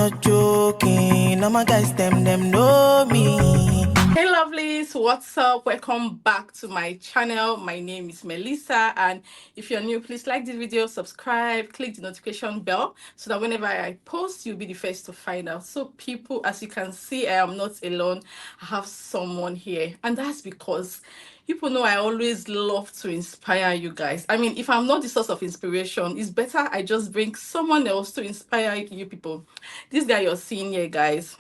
not joking. All my guys, them know me. Hey lovelies, what's up? Welcome back to my channel. My name is Melissa, and if you're new, please like this video, subscribe, click the notification bell so that whenever I post, you'll be the first to find out. So people, as you can see, I am not alone. I have someone here, and that's because people know I always love to inspire you guys. I mean, if I'm not the source of inspiration, it's better I just bring someone else to inspire you people. This guy you're seeing here, guys,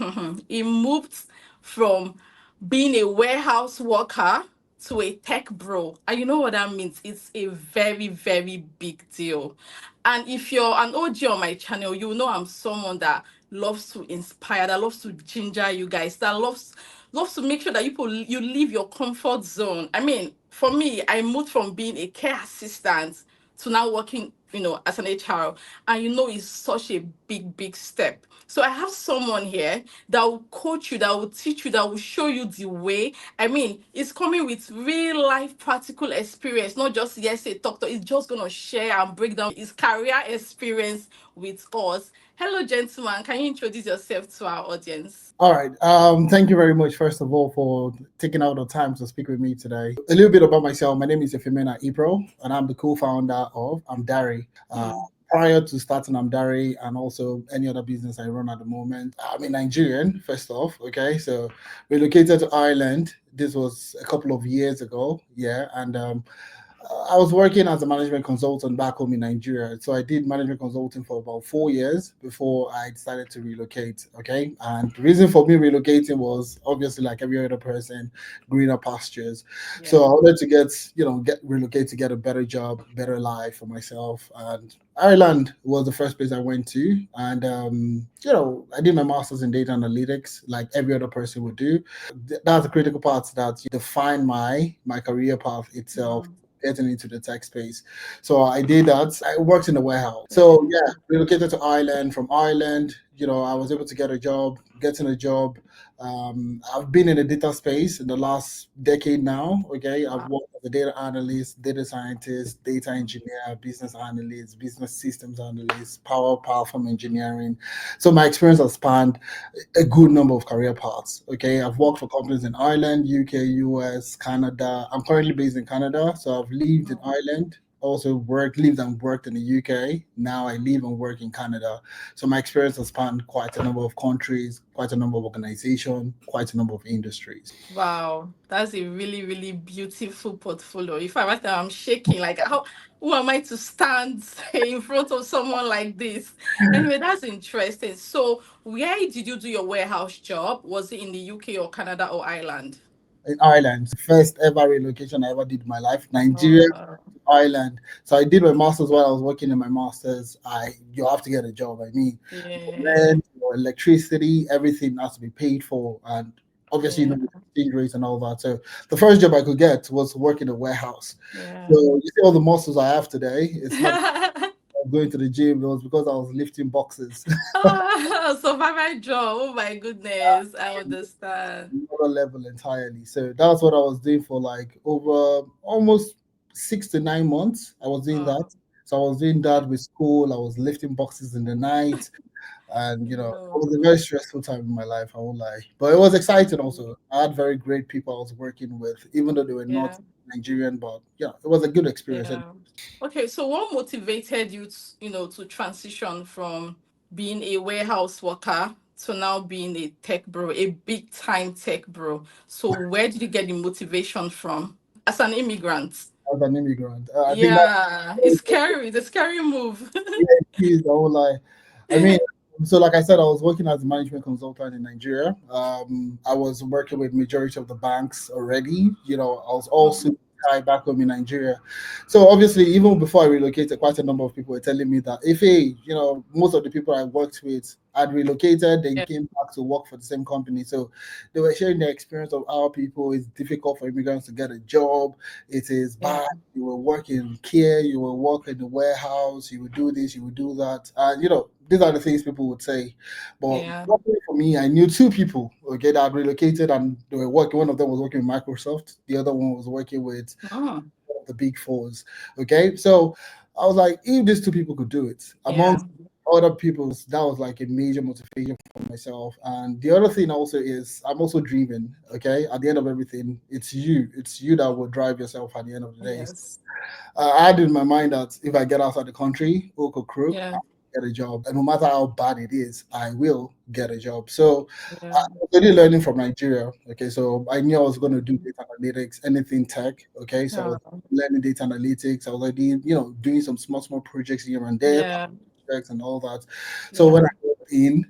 he moved from being a warehouse worker to a tech bro. And you know what that means? It's a very, very big deal. And if you're an OG on my channel, you know I'm someone that loves to inspire, that loves to ginger you guys, that loves to make sure that you leave your comfort zone. I mean, for me, I moved from being a care assistant to now working, as an HR. And it's such a big, big step. So I have someone here that will coach you, that will teach you, that will show you the way. I mean, it's coming with real life practical experience, not just yes, a doctor. It's just gonna share and break down his career experience with us. Hello, gentlemen. Can you introduce yourself to our audience? All right. Thank you very much, first of all, for taking out the time to speak with me today. A little bit about myself. My name is Iver, and I'm the co-founder of Amdari. Prior to starting Amdari and also any other business I run at the moment, I'm a Nigerian, first off. Okay, so relocated to Ireland. This was a couple of years ago. Yeah, and I was working as a management consultant back home in Nigeria. So I did management consulting for about 4 years before I decided to relocate. Okay. And the reason for me relocating was obviously like every other person, greener pastures. Yeah. So I wanted to get relocate to get a better job, better life for myself. And Ireland was the first place I went to. And, I did my master's in data analytics like every other person would do. That's the critical part that define my career path itself. Getting into the tech space. So I did that. I worked in the warehouse. So yeah, relocated to Ireland. From Ireland, I was able to getting a job. I've been in the data space in the last decade now. Okay. I've worked as a data analyst, data scientist, data engineer, business analyst, business systems analyst, power platform engineering. So my experience has spanned a good number of career paths. Okay. I've worked for companies in Ireland, UK, US, Canada. I'm currently based in Canada. So I've lived in Ireland, also lived and worked in the UK. Now I live and work in Canada. So my experience has spanned quite a number of countries, quite a number of organizations, quite a number of industries. Wow, that's a really, really beautiful portfolio. If I was there, I'm shaking. Like, who am I to stand in front of someone like this? Anyway, that's interesting. So, where did you do your warehouse job? Was it in the UK or Canada or Ireland? In Ireland, first ever relocation I ever did in my life, Nigeria to Ireland. So I did my master's while I was working in my master's. You have to get a job. I mean, rent, electricity, everything has to be paid for, and obviously the exchange rates and all that. So the first job I could get was work in a warehouse. So you see all the muscles I have today. It's not going to the gym. It was because I was lifting boxes. Survival job. Oh my goodness, I understand. Another level entirely. So that's what I was doing for like over almost 6 to 9 months. I was doing that. So I was doing that with school. I was lifting boxes in the night. And it was a very stressful time in my life, I won't lie. But it was exciting also. I had very great people I was working with, even though they were not Nigerian, but yeah, it was a good experience. Okay, so what motivated you to transition from being a warehouse worker to now being a tech bro, a big time tech bro? So where did you get the motivation from as an immigrant? As an immigrant. It's scary. It's a scary move. I won't lie. I mean, so like I said, I was working as a management consultant in Nigeria. I was working with majority of the banks already. I was also back home in Nigeria. So obviously, even before I relocated, quite a number of people were telling me that most of the people I worked with had relocated, then came back to work for the same company. So they were sharing their experience of how it's difficult for immigrants to get a job. It is bad. You will work in care, you will work in the warehouse, you will do this, you will do that. And these are the things people would say. But luckily for me, I knew two people, that had relocated and they were working. One of them was working with Microsoft. The other one was working with the big fours. Okay. So I was like, if these two people could do it, amongst other people's, that was like a major motivation for myself. And the other thing also is I'm also driven. Okay, at the end of everything, it's you that will drive yourself at the end of the day. Yes. I had in my mind that if I get outside the country, hook or crook, Yeah. I'll get a job. And no matter how bad it is, I will get a job. So I Yeah. was already learning from Nigeria. Okay, so I knew I was going to do data analytics, anything tech. Okay, so I was Oh, learning data analytics. I was already, doing some small projects here and there, yeah. projects and all that. So when Yeah. I got in,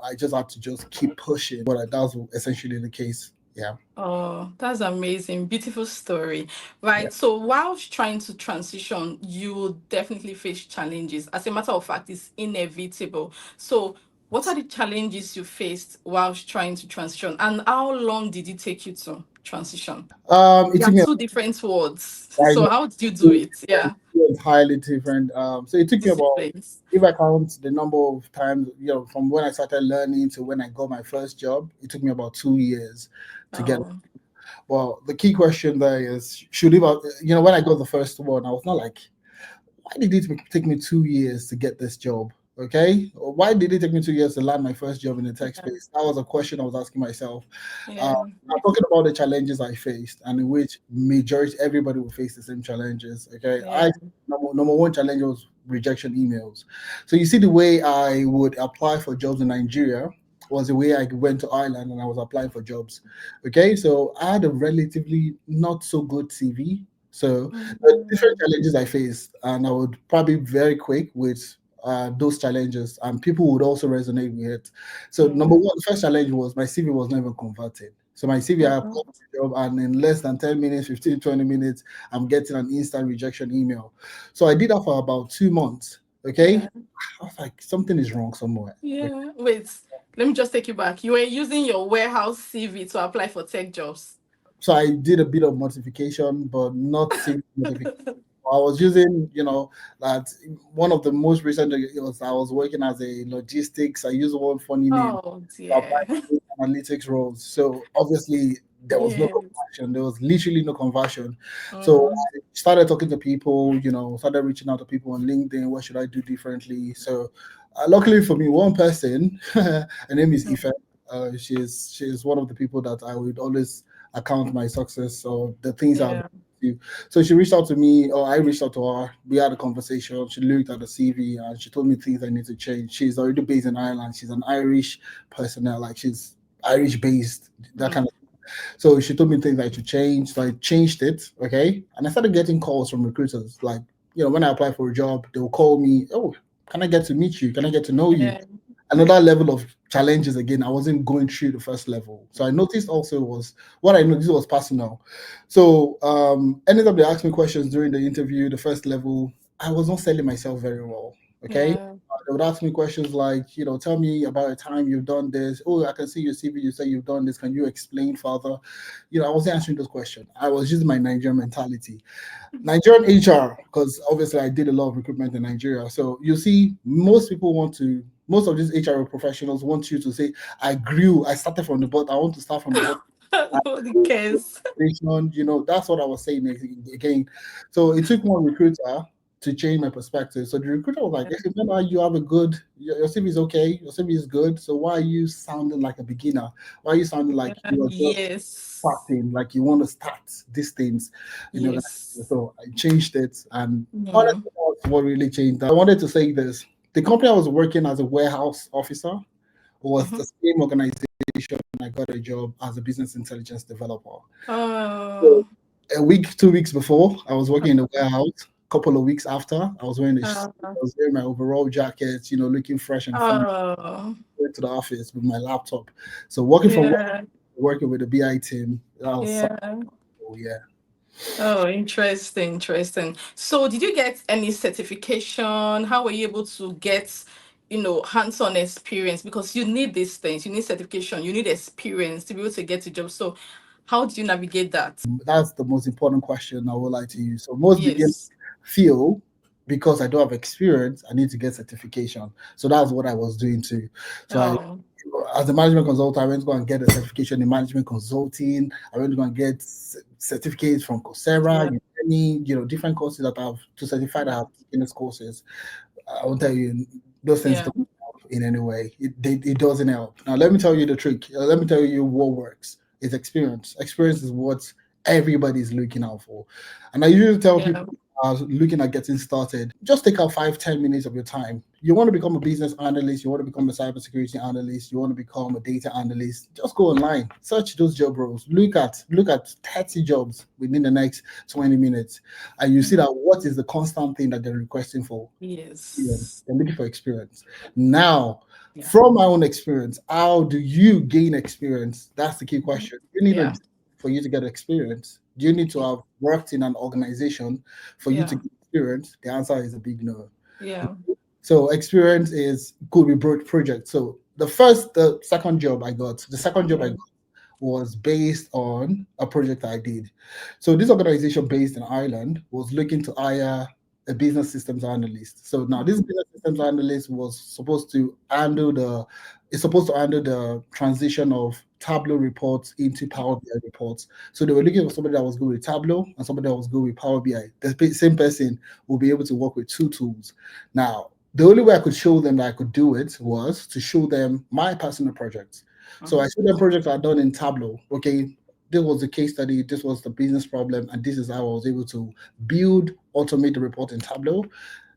I just had to just keep pushing. But that was essentially the case. Yeah. Oh, that's amazing. Beautiful story. Yeah. Right. So whilst trying to transition, you will definitely face challenges. As a matter of fact, it's inevitable. So what are the challenges you faced whilst trying to transition? And how long did it take you to transition? It There are took me. two different words. I So know how did you do it? Yeah. entirely different. So it took me about, Disciplines. if I count the number of times, from when I started learning to when I got my first job, it took me about 2 years to get. Oh, Well, the key question there is, when I got the first one, I was not like, why did it take me 2 years to get this job? Okay, or why did it take me 2 years to land my first job in the tech yeah. space? That was a question I was asking myself. Uh, Yeah. I'm talking about the challenges I faced, and in which majority everybody will face the same challenges. Okay, Yeah. number one challenge was rejection emails. So you see, the way I would apply for jobs in Nigeria was the way I went to Ireland and I was applying for jobs. Okay, so I had a relatively not so good CV. So the different Mhm. challenges I faced, and I would probably be very quick with those challenges, and people would also resonate with it. So number Yeah. one, the first challenge was my CV was not even converted. So my CV, I applied Mhm. for the job, and in less than 10 minutes, 15, 20 minutes, I'm getting an instant rejection email. So I did that for about 2 months. Okay. Yeah. I was like, something is wrong somewhere. Yeah. Wait, let me just take you back. You were using your warehouse CV to apply for tech jobs. So I did a bit of modification, but not CV modification. I was using, that one of the most recent, it was I was working as a logistics. I used one funny name Oh to apply dear. for analytics roles. So obviously there was no Yes. conversion. There was literally no conversion. So Mm, I started talking to people, started reaching out to people on LinkedIn. What should I do differently? So luckily for me, one person, her name is mm, Ife. She's one of the people that I would always account my success or the things I've yeah. do. So she reached out to me, or I reached out to her. We had a conversation. She looked at the CV and she told me things I need to change. She's already based in Ireland. She's an Irish personnel, like she's Irish based, that kind Mm, of. So she told me things I should change. So I changed it, okay. And I started getting calls from recruiters. Like, when I apply for a job, they'll call me. Oh, can I get to meet you? Can I get to know you? yeah. Another level of challenges again. I wasn't going through the first level. So I noticed also was what I noticed was personal. So anytime they asked me questions during the interview, the first level, I was not selling myself very well. Okay. Yeah. They would ask me questions like, tell me about a time you've done this. Oh, I can see your CV. You say you've done this. Can you explain further? I wasn't answering those questions. I was using my Nigerian mentality. Nigerian HR, because obviously I did a lot of recruitment in Nigeria. So you see, most of these HR professionals want you to say, I started from the bottom, I want to start from the bottom. Nobody cares. That's what I was saying again. So it took one recruiter to change my perspective. So the recruiter was like, Yeah. "Hey, remember, you have your CV is okay, your CV is good. So why are you sounding like a beginner? Why are you sounding like you are just Yes. starting, like you want to start these things in the organization?" Yes. So I changed it, and Mm, honestly, that's what really changed. I wanted to say this: the company I was working as a warehouse officer was mhm. the same organization I got a job as a business intelligence developer. So Oh. a week, 2 weeks before, I was working in the warehouse. Couple of weeks after, I was Oh. wearing my overall jacket, looking fresh and fun. Oh. Went to the office with my laptop. So working with the BI team, that was so Yeah. cool, yeah. Oh, interesting, interesting. So, did you get any certification? How were you able to get, hands-on experience? Because you need these things. You need certification. You need experience to be able to get a job. So, how do you navigate that? That's the most important question I would like to use. So most beginners Yes. feel because I don't have experience, I need to get certification. So that's what I was doing too. So Oh, as a management consultant, I went to go and get a certification in management consulting. I went to go and get certificates from Coursera, yeah. Udemy, different courses that I have to certify that I have taken these courses. I will tell you, Those things Yeah. don't help in any way. It doesn't help. Now, let me tell you the trick. Let me tell you what works. It's experience. Experience is what everybody's looking out for. And I usually tell Yeah. people looking at getting started, just take out 5-10 minutes of your time. You want to become a business analyst, you want to become a cybersecurity analyst, you want to become a data analyst, just go online, search those job roles, look at 30 jobs within the next 20 minutes, and you see that what is the constant thing that they're requesting for? Experience. Yes. They're looking for experience. Now, Yeah. from my own experience, how do you gain experience? That's the key Mhm. question. You need a Yeah. job for you to get experience. Do you need to Yeah. have worked in an organization for you to Yeah. get experience? The answer is a big no. Yeah. So experience is could be broad project. So the second job I got, the second job I Yeah. got was based on a project I did. So this organization based in Ireland was looking to hire a business systems analyst. So now this Mhm. business systems analyst was supposed to handle the transition of Tableau reports into Power BI reports. So they were looking for somebody that was good with Tableau and somebody that was good with Power BI. Same person will be able to work with two tools. Now, the only way I could show them that I could do it was to show them my personal projects. So I Mhm. showed them projects I'd done in Tableau. Okay, this was the case study, this was the business problem, and this is how I was able to build, automate the report in Tableau.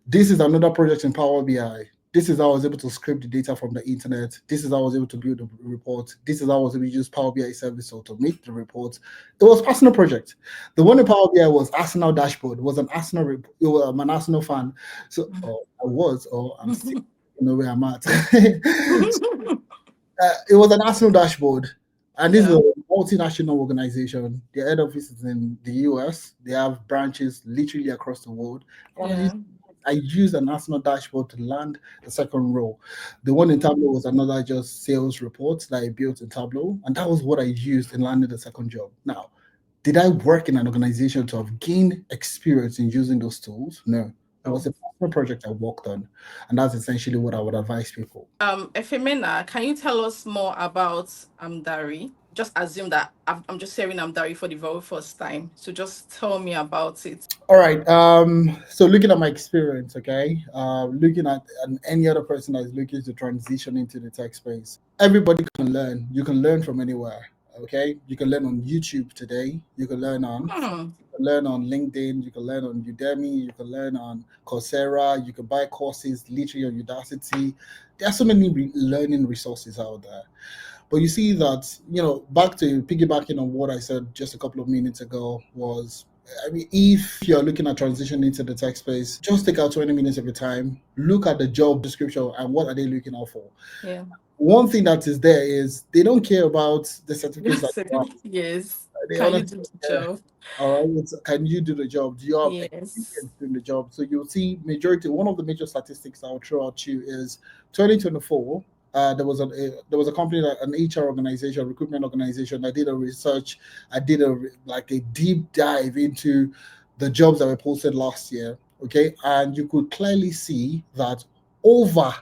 This is another project in Power BI. This is how I was able to scrape the data from the internet. This is how I was able to build a report. This is how I was able to use Power BI service to automate the report. It was personal project. The one in Power BI was Arsenal dashboard. Was an Arsenal. I'm an Arsenal fan, so I was, or I'm still. You know where I'm at. It was an Arsenal dashboard, and this is Yeah. a multinational organization. Their head office is in the US. They have branches literally across the world. Yeah. I used an Arsenal dashboard to land the second row. The one in Tableau was another just sales report that I built in Tableau, and that was what I used in landing the second job. Now, did I work in an organization to have gained experience in using those tools? No. It was Oh. a personal project I worked on, and that's essentially what I would advise people. Efemena, can you tell us more about Amdari? Just assume that I'm just hearing Amdari for the very first time. So just tell me about it. All right. So looking at my experience, okay, looking at any other person that is looking to transition into the tech space, everybody can learn. You can learn from anywhere. Okay, you can learn on YouTube today. You can learn on Hmm. LinkedIn. You can learn on Udemy. You can learn on Coursera. You can buy courses literally on Udacity. There are so many learning resources out there. But you see that, back to piggybacking on what I said just a couple of minutes ago was, I mean, if you're looking at transition into the tech space, just take out 20 minutes of your time, look at the job description and what are they looking out for. Yeah. One thing that is there is they don't care about the certificates that you have. Yes. They Can you honestly do the don't care. job? All right, can you do the job? Do you have Yes. experience doing the job? So you'll see one of the major statistics I'll throw at you is 2024. There was a company that an HR organization, recruitment organization. I did a research. I did a deep dive into the jobs that were posted last year. Okay, and you could clearly see that over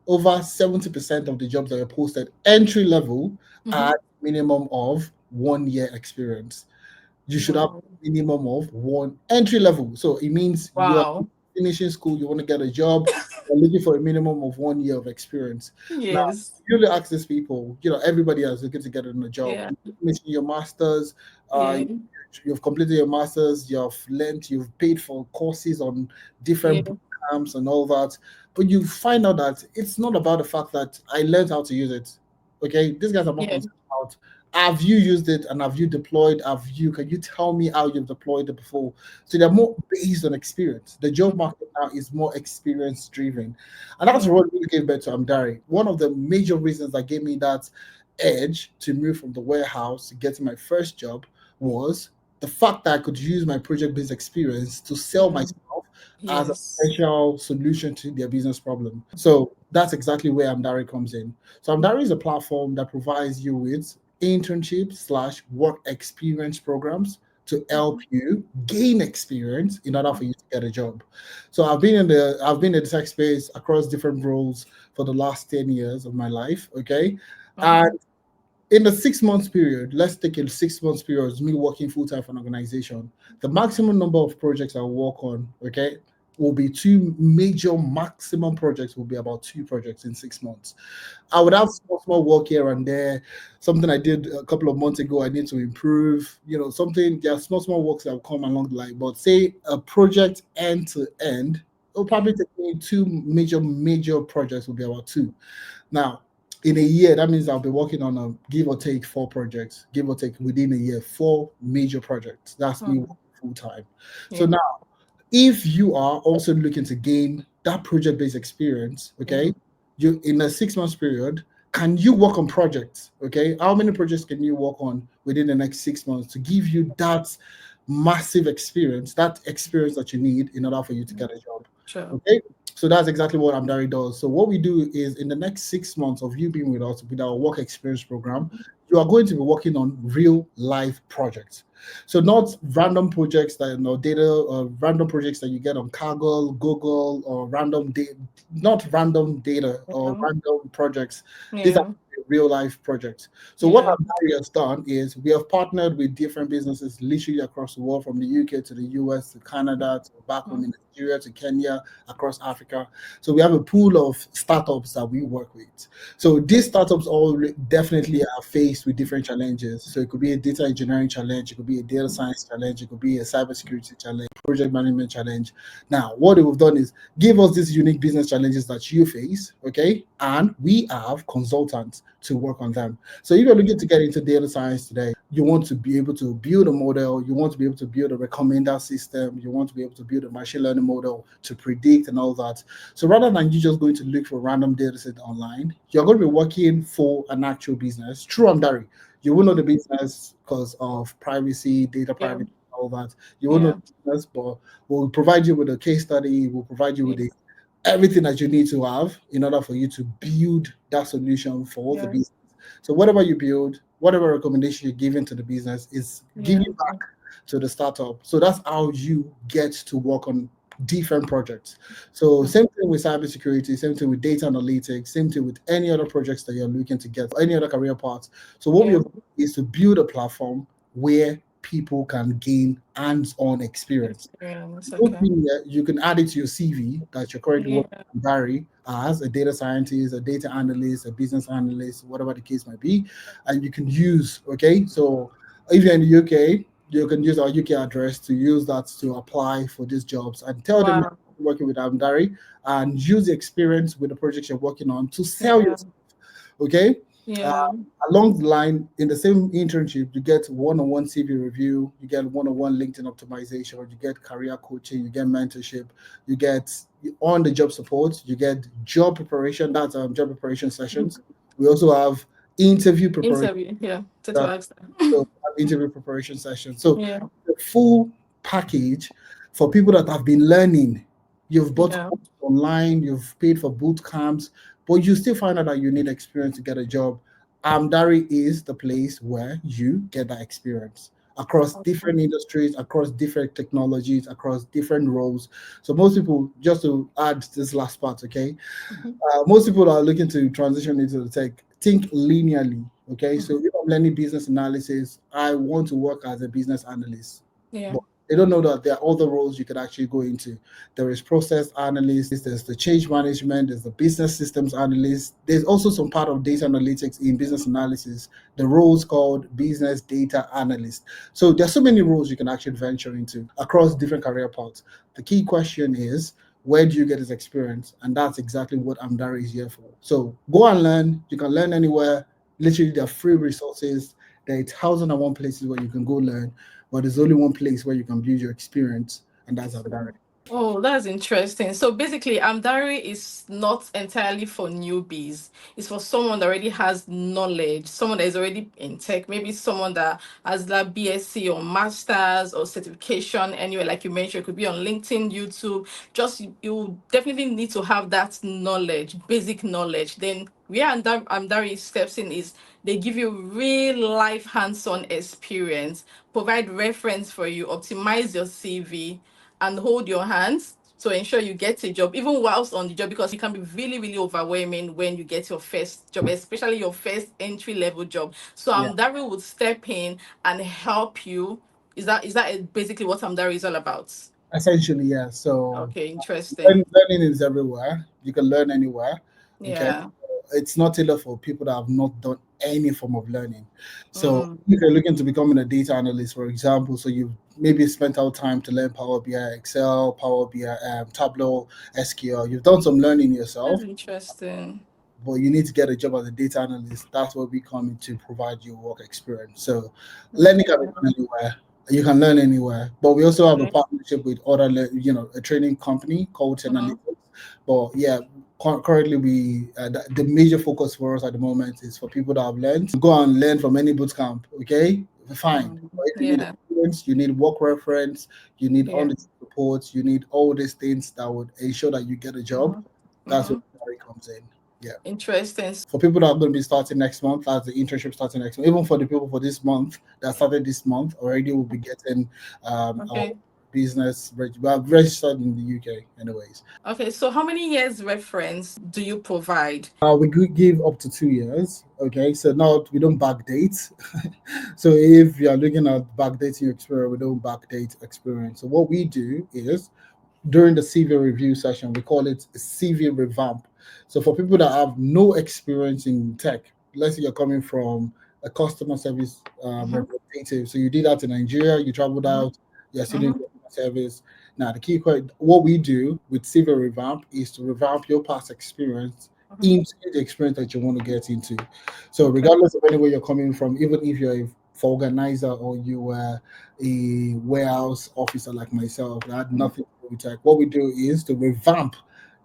over 70% of the jobs that were posted entry level Mm-hmm. at minimum of 1 year experience. You should have Wow. minimum of one entry level. So it means you're Wow. finishing school, you want to get a job, you're looking for a minimum of 1 year of experience. Now, Yes. you really ask these people, everybody else looking to get in a job. Yeah. You finish your masters, uh, Yeah. you've completed your masters, you've paid for courses on different Yeah. boot camps and all that. But you find out that it's not about the fact that I learned how to use it. Okay, these guys are more Yeah. concerned about have you used it and have you deployed? Can you tell me how you've deployed it before? So they're more based on experience. The job market now is more experience driven. And that's Yeah. what really gave birth to Amdari. One of the major reasons that gave me that edge to move from the warehouse to getting my first job was the fact that I could use my project based experience to sell Yeah. myself as a Yes. potential solution to their business problem. So that's exactly where Amdari comes in. So Amdari is a platform that provides you with internship/work experience programs to help you gain experience in order for you to get a job. So I've been in the tech space across different roles for the last 10 years of my life. Okay. Mm-hmm. And in the 6 months period, let's take a 6 months period, me working full time for an organization. The maximum number of projects I work on, okay, will be two major maximum projects, will be about two projects in 6 months. I would have small work here and there. Something I did a couple of months ago, I need to improve. Something, there are small works that will come along the line. But say a project end to end, it'll probably take me two major projects, will be about two. Now, in a year, that means I'll be working on a give or take four projects, give or take within a year, four major projects. That's me working full time. So Yeah. now, if you are also looking to gain that project-based experience, okay, you in a 6 months period, can you work on projects? Okay, how many projects can you work on within the next 6 months to give you that massive experience, that experience that you need in order for you to get a job? Sure. Okay, so that's exactly what Amdari does. So what we do is in the next 6 months of you being with us with our work experience program, you are going to be working on real life projects. So not random projects that data or random projects that you get on Kaggle, Google, or random data, not random data or random projects. These are Yeah. real life projects. So what Yeah. Amdari has done is we have partnered with different businesses literally across the world, from the UK to the US to Canada to back home in Nigeria to Kenya, across Africa. So we have a pool of startups that we work with. So these startups all definitely are faced with different challenges. So it could be a data engineering challenge, it could be a data science challenge, it could be a cybersecurity challenge, project management challenge. Now, what we've done is give us these unique business challenges that you face, okay? And we have consultants to work on them. So if you're looking to get into data science today, you want to be able to build a model, you want to be able to build a recommender system, you want to be able to build a machine learning model to predict and all that. So rather than you just going to look for random data set online, you're going to be working for an actual business through Amdari. You will know the business because of privacy, data Yeah. privacy, all that. You will know Yeah. the business, but we'll provide you with a case study, we'll provide you with everything that you need to have in order for you to build that solution for the Yeah. business. So whatever you build, whatever recommendation you're giving to the business is Yeah. giving back to the startup. So that's how you get to work on different projects. So same thing with cybersecurity, same thing with data analytics, same thing with any other projects that you're looking to get, any other career paths. So what we Yeah. have is to build a platform where people can gain hands-on experience. Experience. Good Okay. thing here, you can add it to your CV that you're currently Yeah. working with Barry as a data scientist, a data analyst, a business analyst, whatever the case might be, and you can use. Okay, so if you're in the UK, you can use our UK address to use that to apply for these jobs and tell them Wow. you're working with Amdari and use the experience with the projects you're working on to sell Yeah. yourself. Okay. Uh, Yeah. Along the line, in the same internship, you get one-on-one CV review, you get one-on-one LinkedIn optimization, you get career coaching, you get mentorship, you get on-the-job support, you get job preparation. That's job preparation sessions. We also have interview preparation. Interview. Yeah. To That ask that. so interview preparation session. So Yeah. the full package for people that have been learning. You've bought Yeah. courses online, you've paid for boot camps, but you still find out that you need experience to get a job. Amdari is the place where you get that experience across different industries, across different technologies, across different roles. So most people, just to add this last part, okay, most people are looking to transition into the tech. Think linearly, okay? So if I'm learning business analysis, I want to work as a business analyst. Yeah. But they don't know that there are other roles you could actually go into. There is process analyst, there's the change management, there's the business systems analyst. There's also some part of data analytics in business analysis. The roles called business data analyst. So there's so many roles you can actually venture into across different career paths. The key question is, where do you get this experience? And that's exactly what Amdari is here for. So go and learn. You can learn anywhere. Literally, there are free resources. There are 1,001 places where you can go learn, but there's only one place where you can build your experience, and that's Amdari. Oh, that's interesting. So basically, Amdari is not entirely for newbies. It's for someone that already has knowledge, someone that is already in tech, maybe someone that has that BSc or masters or certification anywhere, like you mentioned, it could be on LinkedIn, YouTube. Just you definitely need to have that knowledge, basic knowledge. Then where Amdari steps in is they give you real life hands-on experience, provide reference for you, optimize your CV and hold your hands to ensure you get a job, even whilst on the job, because it can be really, really overwhelming when you get your first job, especially your first entry level job. So Yeah. Amdari would step in and help you. Is that basically what Amdari is all about? Essentially, yeah. So Okay, interesting. learning is everywhere. You can learn anywhere. Okay. Yeah. It's not tailored for people that have not done any form of learning. So Mm. if you're looking to becoming a data analyst, for example, so you've maybe spent out time to learn Power BI, Excel, Power BI, Tableau, SQL. You've done some learning That's yourself, interesting. but you need to get a job as a data analyst. That's where we come in to provide you work experience. So learning can be Okay. done anywhere. You can learn anywhere. But we also have a Okay. partnership with other, a training company called Mm-hmm. Analytics. But yeah, currently the major focus for us at the moment is for people that have learned. Go and learn from any boot camp. Okay, fine. Mm. But if you need Yeah. experience, you need work reference, you need Yeah. on the support, you need all these things that would ensure that you get a job. Mm-hmm. That's where Mm-hmm. it comes in. Yeah. Interesting. For people that are going to be starting next month, that's the internship starting next month. Even for the people for this month that started this month already, will be getting our Okay. business. We are registered in the UK, anyways. Okay. So how many years reference do you provide? We could give up to 2 years. Okay, so now we don't backdate. So if you are looking at backdating your experience, we don't backdate experience. So what we do is during the CV review session, we call it a CV revamp. So for people that have no experience in tech, let's say you're coming from a customer service Mm-hmm. representative, so you did that in Nigeria, you traveled Mm-hmm. out, you're still in Mm-hmm. customer service. Now, what we do with CV revamp is to revamp your past experience Mm-hmm. into the experience that you want to get into. So Okay. regardless of anywhere you're coming from, even if you're a for organizer or you were a warehouse officer like myself that had Mm-hmm. nothing to do with tech, what we do is to revamp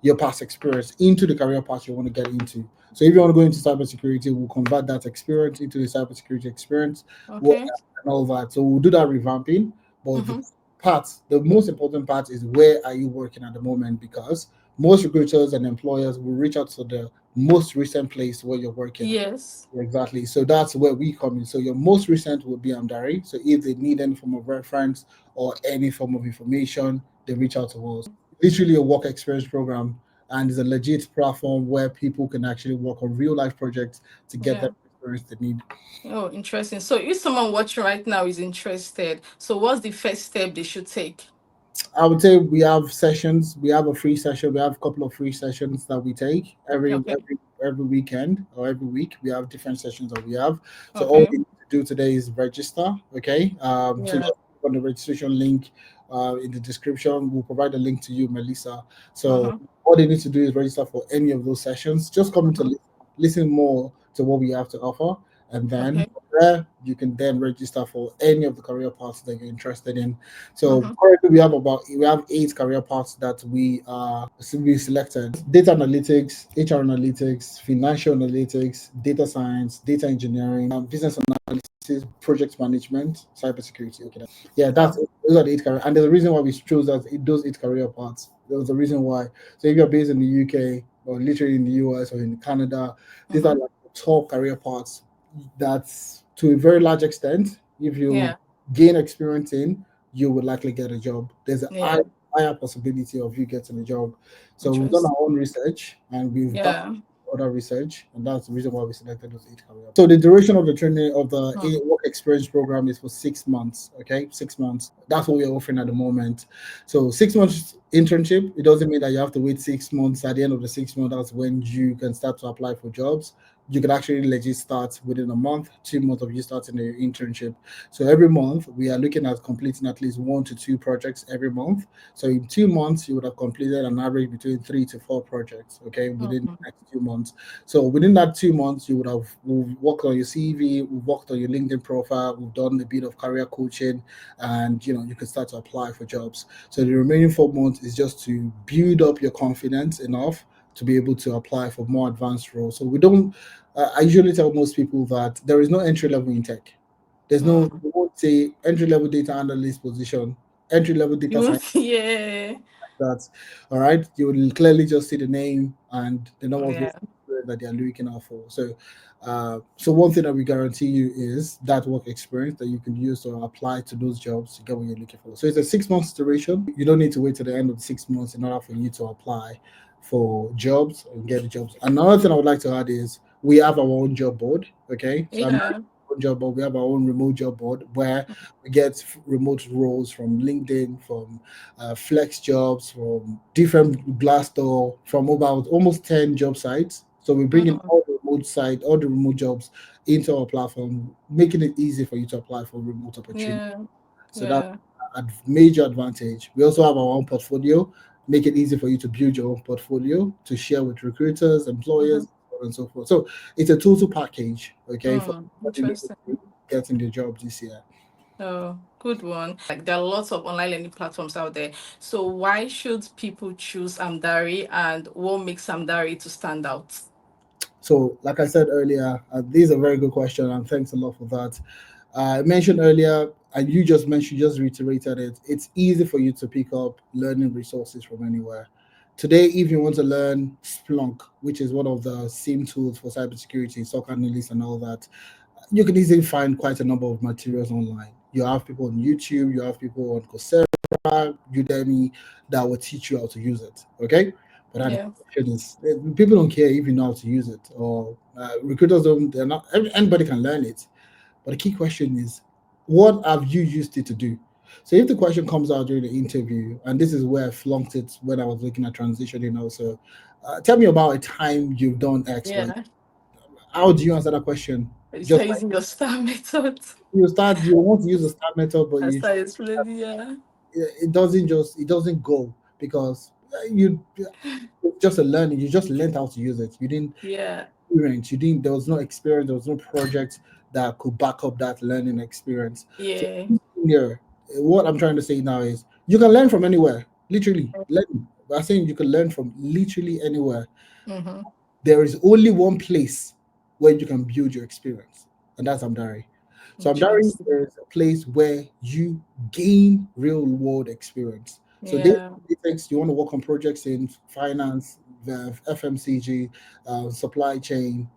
your past experience into the career path you want to get into. So if you want to go into cybersecurity, we'll convert that experience into the cybersecurity experience, we'll, Okay. and all that. So we'll do that revamping. But Mm-hmm. the most important part is where are you working at the moment? Because most recruiters and employers will reach out to the most recent place where you're working. Yes. Exactly. So that's where we come in. So your most recent will be Amdari. So if they need any form of reference or any form of information, they reach out to us. Literally a work experience program, and it's a legit platform where people can actually work on real life projects to get Yeah. that experience they need. Oh, interesting. So if someone watching right now is interested, so what's the first step they should take? I would say we have sessions. We have a free session. We have a couple of free sessions that we take Okay. every weekend or every week. We have different sessions that we have. So all Okay. we need to do today is register. Okay. So Yeah. just click on the registration link in the description. We'll provide a link to you, Melissa. So Mm-hmm. all they need to do is register for any of those sessions. Just come to Mm-hmm. listen more to what we have to offer, and then Okay. from there you can then register for any of the career paths that you're interested in. So Mm-hmm. currently we have 8 career paths that we selected: data analytics, HR analytics, financial analytics, data science, data engineering, business analysis, project management, cybersecurity. Okay, yeah, Yeah. those are the 8 career. And there's a reason why we chose those 8 career paths. There was a reason why. So if you're based in the UK or literally in the US or in Canada, these are Mm-hmm. like the top career paths. That's to a very large extent. If you Yeah. gain experience in, you will likely get a job. There's a Yeah. higher possibility of you getting a job. So we've done Interesting. our own research and we've done Yeah. other research, and that's the reason why we selected those 8 careers. So the duration of the training of the Mm. work experience program is for 6 months. Okay, 6 months. That's what we're offering at the moment. So 6 months internship. It doesn't mean that you have to wait 6 months. At the end of the 6 months, that's when you can start to apply for jobs. You can actually legit start within a month, 2 months of you starting your internship. So every month we are looking at completing at least 1 to 2 projects every month. So in 2 months you would have completed an average between 3 to 4 projects. Okay, within the Mm. next 2 months. So within that 2 months, we've worked on your CV, we've worked on your LinkedIn profile, we've done a bit of career coaching, and you can start to apply for jobs. So the remaining 4 months is just to build up your confidence enough to be able to apply for more advanced roles. So we don't. I usually tell most people that there is no entry level in tech. There's no. Mm. We won't say entry level data analyst position, entry level data You science. yeah. That all right, you will clearly just see the name and the number of years Yeah. that they are looking out for. So so one thing that we guarantee you is that work experience that you can use to apply to those jobs to get what you're looking for. So it's a 6 months duration. You don't need to wait to the end of the 6 months in order for you to apply for jobs and get the jobs. Another thing I would like to add is we have our own job board. Okay, so I'm Yeah. own job board. We have our own remote job board where we get remote roles from LinkedIn, from Flex Jobs, from different Glassdoor, from about almost 10 job sites. So we bring in Mm. all the remote site, all the remote jobs into our platform, making it easy for you to apply for remote opportunities. Yeah. So that's Yeah. a major advantage. We also have our own portfolio, make it easy for you to build your own portfolio to share with recruiters, employers, Mm-hmm. so on and so forth. So it's a total package, okay, for Mm. somebody looking Interesting. to get in the job this year. Oh, good one. Like there are lots of online learning platforms out there. So why should people choose Amdari and what makes Amdari to stand out? So, like I said earlier, this is a very good question, and thanks a lot for that. I mentioned earlier, and you just mentioned, just reiterated it. It's easy for you to pick up learning resources from anywhere. Today, if you want to learn Splunk, which is one of the SIM tools for cybersecurity, SOC analysts, and all that, you can easily find quite a number of materials online. You have people on YouTube, you have people on Coursera, Udemy that will teach you how to use it. Okay, but now the Yeah. question is, people don't care if you know how to use it, or recruiters don't. They're not. Anybody can learn it, but the key question is, what have you used it to do? So if the question comes out during the interview, and this is where I flunked it when I was looking at transitioning also, tell me about a time you've done X, Y. Yeah. How do you answer that question? You Just start like using your star method. you want to use the star method, but I you start explaining, yeah. it doesn't go because you it's just a learning. You just learned how to use it. You didn't Yeah. experience. You didn't. There was no experience. There was no project that could back up that learning experience. So Yeah. here, what I'm trying to say now is you can learn from anywhere. Literally, learn. I'm saying you can learn from literally anywhere. Mm-hmm. There is only one place where you can build your experience, and that's Amdari. So Amdari Interesting. is a place where you gain real world experience. So data Yeah. analytics, you want to work on projects in finance, the FMCG, supply chain.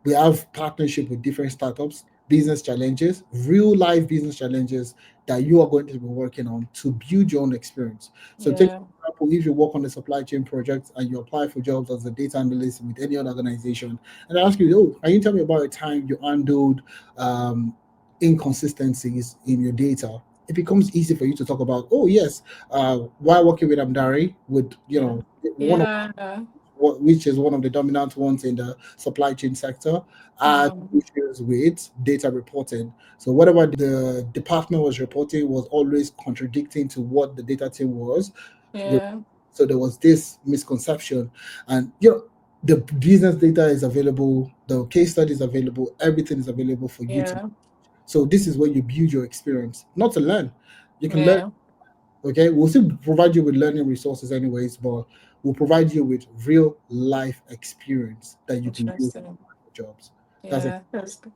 We have partnership with different startups, business challenges, real life business challenges that you are going to be working on to build your own experience. So take Yeah. for example, if you work on a supply chain project and you apply for jobs as a data analyst with any other organization, and I ask you, oh, can you tell me about a time you handled um, inconsistencies in your data? It becomes easy for you to talk about, oh yes, while working with Amdari, with Yeah. one of Yeah. which is one of the dominant ones in the supply chain sector, had Mm. issues with data reporting. So whatever the department was reporting was always contradicting to what the data team was. Yeah. So there was this misconception, and the business data is available, the case study is available, everything is available for you to. Yeah. So this is where you build your experience, not to learn. You can learn. Yeah. Okay, we'll still provide you with learning resources anyways, but we'll provide you with real life experience that you can use Interesting. for jobs. That's it. Yeah. That's good.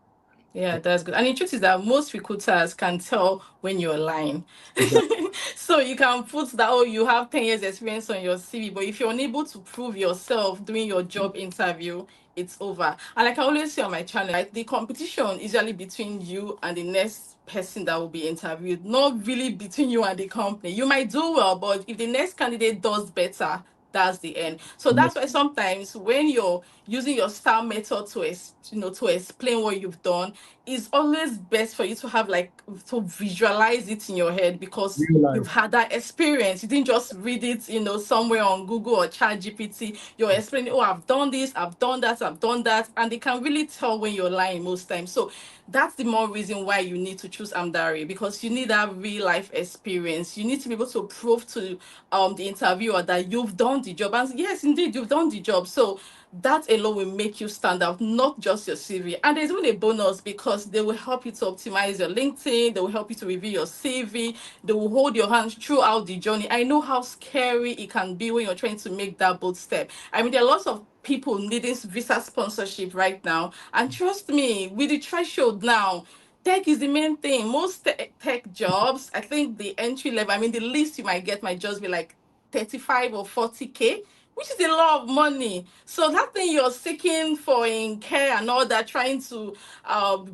Yeah, that's good. And the truth is that most recruiters can tell when you're lying. Exactly. So you can put that, oh, you have 10 years experience on your CV, but if you're unable to prove yourself during your job interview, it's over. And like I always say on my channel, right, the competition is usually between you and the next person that will be interviewed, not really between you and the company. You might do well, but if the next candidate does better, that's the end. So that's why sometimes when you're using your star method to to explain what you've done, it's always best for you to have like to visualize it in your head because Real you've life. had that experience. You didn't just read it, somewhere on Google or Chat GPT. You're explaining, oh, I've done this, I've done that, I've done that, and they can really tell when you're lying most times. So that's the more reason why you need to choose Amdari, because you need that real life experience. You need to be able to prove to the interviewer that you've done the job. And yes, indeed, you've done the job. So that alone will make you stand out, not just your CV. And there's even a bonus because they will help you to optimize your LinkedIn, they will help you to review your CV, they will hold your hands throughout the journey. I know how scary it can be when you're trying to make that bold step. I mean, there are lots of people needing visa sponsorship right now. And trust me, with the threshold now, tech is the main thing. Most tech jobs, I think the entry level, I mean, the least you might get might just be like 35 or 40K, which is a lot of money. So that thing you're seeking for in care and all that, trying to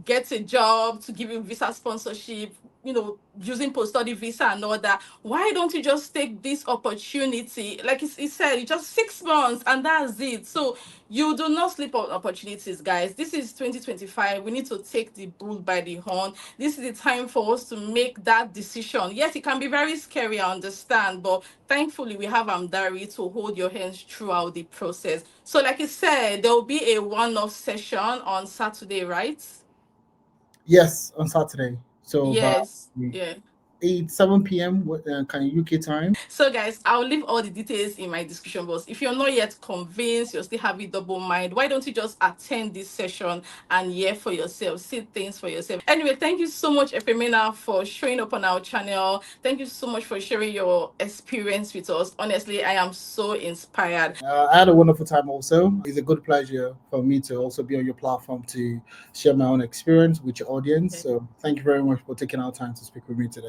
get a job to give you visa sponsorship, using post-study visa and all that, why don't you just take this opportunity? Like he said, it's just 6 months and that's it. So you do not sleep on opportunities, guys. This is 2025. We need to take the bull by the horn. This is the time for us to make that decision. Yes, it can be very scary, I understand, but thankfully we have Amdari to hold your hands throughout the process. So like I said, there will be a one-off session on Saturday, right? Yes, on Saturday. So by Yes. Yeah. 7 p.m. Kind of UK time. So, guys, I'll leave all the details in my description box. If you're not yet convinced, you're still having double mind, why don't you just attend this session and hear for yourself, see things for yourself? Anyway, thank you so much, Efemina, for showing up on our channel. Thank you so much for sharing your experience with us. Honestly, I am so inspired. I had a wonderful time also. It's a good pleasure for me to also be on your platform to share my own experience with your audience. So thank you very much for taking our time to speak with me today.